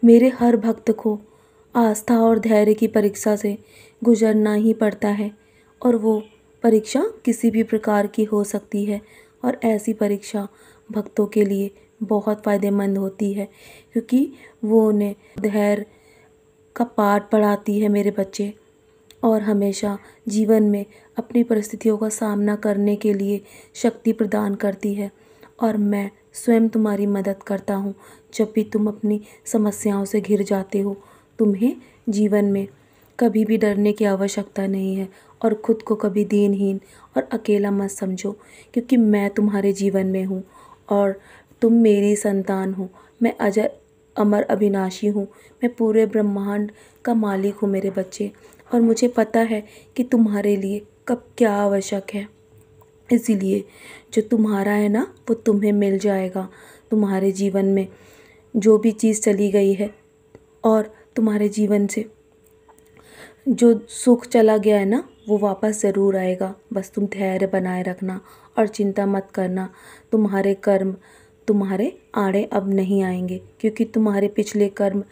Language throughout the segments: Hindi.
मेरे हर भक्त को आस्था और धैर्य की परीक्षा से गुजरना ही पड़ता है, और वो परीक्षा किसी भी प्रकार की हो सकती है। और ऐसी परीक्षा भक्तों के लिए बहुत फ़ायदेमंद होती है, क्योंकि वो उन्हें धैर्य का पाठ पढ़ाती है मेरे बच्चे, और हमेशा जीवन में अपनी परिस्थितियों का सामना करने के लिए शक्ति प्रदान करती है। और मैं स्वयं तुम्हारी मदद करता हूँ जब भी तुम अपनी समस्याओं से घिर जाते हो। तुम्हें जीवन में कभी भी डरने की आवश्यकता नहीं है, और खुद को कभी दीनहीन और अकेला मत समझो, क्योंकि मैं तुम्हारे जीवन में हूँ और तुम मेरी संतान हो। मैं अजर अमर अविनाशी हूँ। मैं पूरे ब्रह्मांड का मालिक हूँ मेरे बच्चे, और मुझे पता है कि तुम्हारे लिए कब क्या आवश्यक है। इसीलिए जो तुम्हारा है ना, वो तुम्हें मिल जाएगा। तुम्हारे जीवन में जो भी चीज़ चली गई है और तुम्हारे जीवन से जो सुख चला गया है ना, वो वापस ज़रूर आएगा। बस तुम धैर्य बनाए रखना और चिंता मत करना। तुम्हारे कर्म तुम्हारे आड़े अब नहीं आएंगे, क्योंकि तुम्हारे पिछले कर्म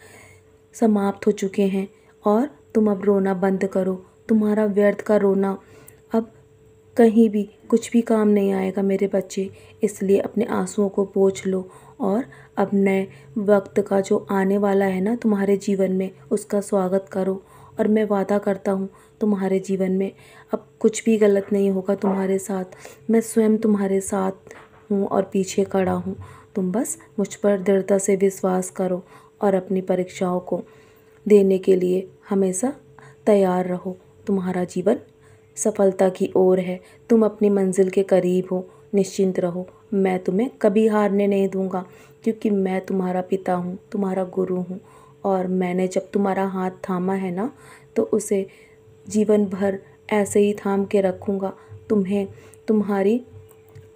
समाप्त हो चुके हैं। और तुम अब रोना बंद करो। तुम्हारा व्यर्थ का रोना अब कहीं भी कुछ भी काम नहीं आएगा मेरे बच्चे। इसलिए अपने आंसुओं को पोंछ लो, और अब नए वक्त का जो आने वाला है ना तुम्हारे जीवन में, उसका स्वागत करो। और मैं वादा करता हूँ तुम्हारे जीवन में अब कुछ भी गलत नहीं होगा तुम्हारे साथ। मैं स्वयं तुम्हारे साथ हूँ और पीछे खड़ा हूँ। तुम बस मुझ पर दृढ़ता से विश्वास करो और अपनी परीक्षाओं को देने के लिए हमेशा तैयार रहो। तुम्हारा जीवन सफलता की ओर है। तुम अपनी मंजिल के करीब हो। निश्चिंत रहो, मैं तुम्हें कभी हारने नहीं दूंगा, क्योंकि मैं तुम्हारा पिता हूँ, तुम्हारा गुरु हूँ। और मैंने जब तुम्हारा हाथ थामा है ना, तो उसे जीवन भर ऐसे ही थाम के रखूँगा। तुम्हें तुम्हारी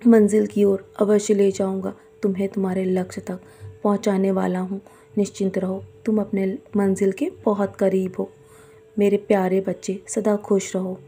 मंजिल की ओर अवश्य ले जाऊँगा। तुम्हें तुम्हारे लक्ष्य तक पहुँचाने वाला हूँ। निश्चिंत रहो, तुम अपने मंजिल के बहुत करीब हो। मेरे प्यारे बच्चे, सदा खुश रहो।